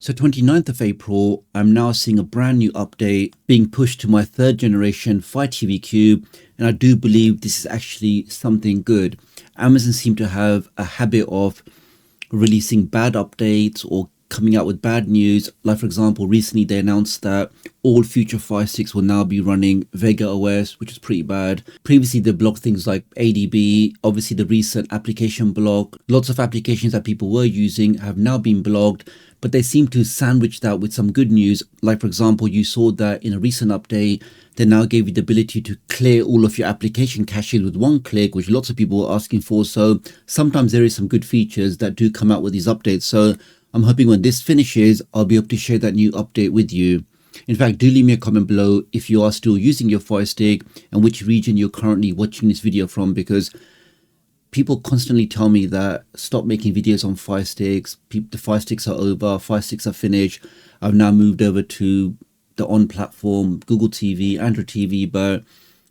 So 29th of April, I'm now seeing a brand new update being pushed to my third generation Fire TV Cube, and I do believe this is actually something good. Amazon seem to have a habit of releasing bad updates or coming out with bad news. Like for example, recently they announced that all future Fire Sticks will now be running Vega OS, which is pretty bad. Previously they blocked things like ADB, obviously the recent application block. Lots of applications that people were using have now been blocked, but they seem to sandwich that with some good news. Like for example, you saw that in a recent update, they now gave you the ability to clear all of your application caches with one click, which lots of people were asking for. So sometimes there is some good features that do come out with these updates. So I'm hoping when this finishes, I'll be able to share that new update with you. In fact, do leave me a comment below if you are still using your Firestick and which region you're currently watching this video from, because people constantly tell me that stop making videos on Fire Sticks. The Fire Sticks are over. Fire Sticks are finished. I've now moved over to the on platform, Google TV, Android TV. But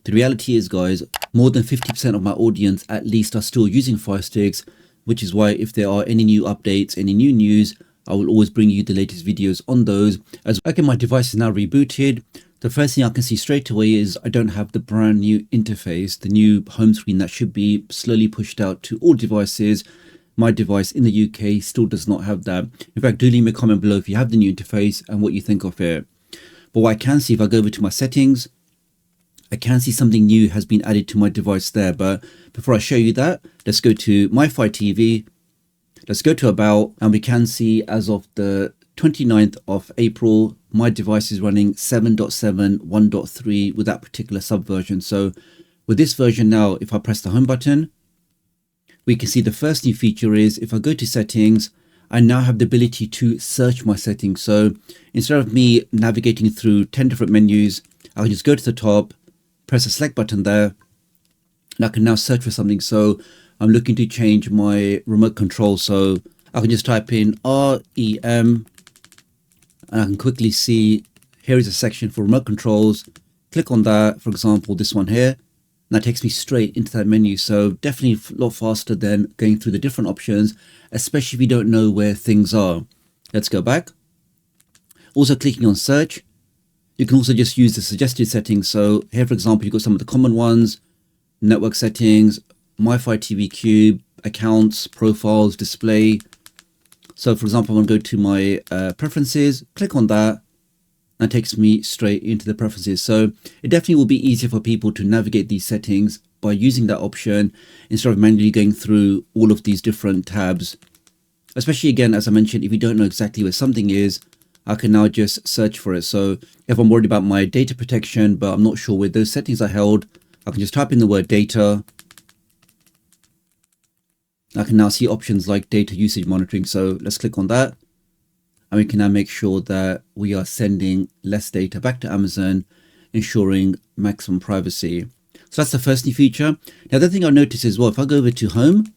the reality is, guys, more than 50% of my audience at least are still using Fire Sticks, which is why if there are any new updates, any new news, I will always bring you the latest videos on those. As okay, my device is now rebooted. The first thing I can see straight away is I don't have the brand new interface, the new home screen that should be slowly pushed out to all devices. My device in the UK still does not have that. In fact, do leave me a comment below if you have the new interface and what you think of it. But what I can see, if I go over to my settings, I can see something new has been added to my device there. But before I show you that, let's go to my Fire TV. Let's go to About, and we can see as of the 29th of April, my device is running 7.7 1.3 with that particular subversion. So with this version now, if I press the home button, we can see the first new feature is if I go to settings, I now have the ability to search my settings. So instead of me navigating through 10 different menus, I can just go to the top, press the select button there, and I can now search for something. So I'm looking to change my remote control. So I can just type in REM, and I can quickly see here is a section for remote controls. Click on that, for example, this one here, and that takes me straight into that menu. So definitely a lot faster than going through the different options, especially if you don't know where things are. Let's go back. Also clicking on search. You can also just use the suggested settings. So here, for example, you've got some of the common ones, network settings, my Fire TV Cube, accounts, profiles, display. So for example, I'm going to go to my preferences, click on that, and it takes me straight into the preferences. So it definitely will be easier for people to navigate these settings by using that option instead of manually going through all of these different tabs. Especially again, as I mentioned, if you don't know exactly where something is, I can now just search for it. So if I'm worried about my data protection, but I'm not sure where those settings are held, I can just type in the word data. I can now see options like data usage monitoring. So let's click on that. And we can now make sure that we are sending less data back to Amazon, ensuring maximum privacy. So that's the first new feature. The other thing I noticed as well, if I go over to home,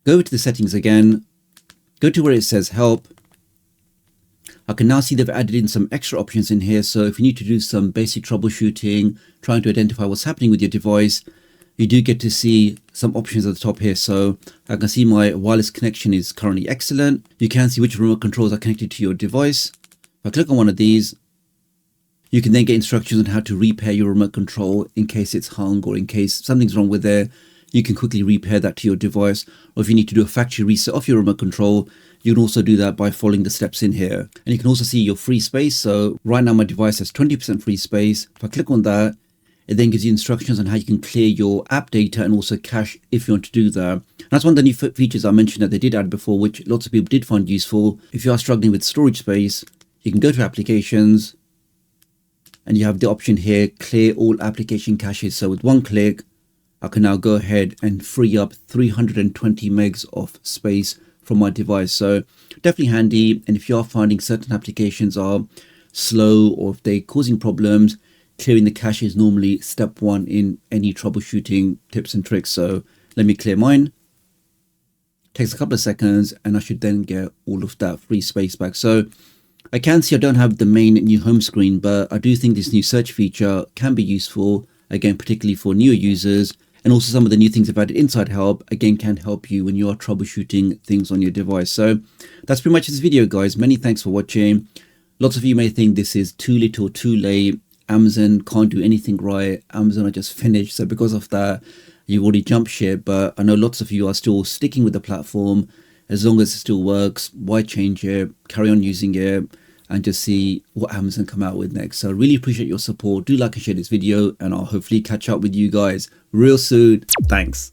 go over to the settings again, go to where it says help, I can now see they've added in some extra options in here. So if you need to do some basic troubleshooting, trying to identify what's happening with your device, you do get to see some options at the top here. So I can see my wireless connection is currently excellent. You can see which remote controls are connected to your device. If I click on one of these, you can then get instructions on how to repair your remote control in case it's hung or in case something's wrong with it. You can quickly repair that to your device. Or if you need to do a factory reset of your remote control, you can also do that by following the steps in here. And you can also see your free space. So right now my device has 20% free space. If I click on that, it then gives you instructions on how you can clear your app data and also cache if you want to do that. And that's one of the new features I mentioned that they did add before, which lots of people did find useful. If you are struggling with storage space, you can go to applications and you have the option here, clear all application caches. So with one click, I can now go ahead and free up 320 megs of space from my device. So definitely handy. And if you are finding certain applications are slow or if they're causing problems, clearing the cache is normally step one in any troubleshooting tips and tricks. So let me clear mine. Takes a couple of seconds and I should then get all of that free space back. So I can see I don't have the main new home screen, but I do think this new search feature can be useful, again, particularly for newer users. And also some of the new things about Inside Help, again, can help you when you are troubleshooting things on your device. So that's pretty much this video, guys. Many thanks for watching. Lots of you may think this is too little, too late. Amazon can't do anything right. Amazon are just finished. So because of that, you've already jumped ship. But I know lots of you are still sticking with the platform. As long as it still works, why change it? Carry on using it and just see what Amazon come out with next. So I really appreciate your support. Do like and share this video, and I'll hopefully catch up with you guys real soon. Thanks.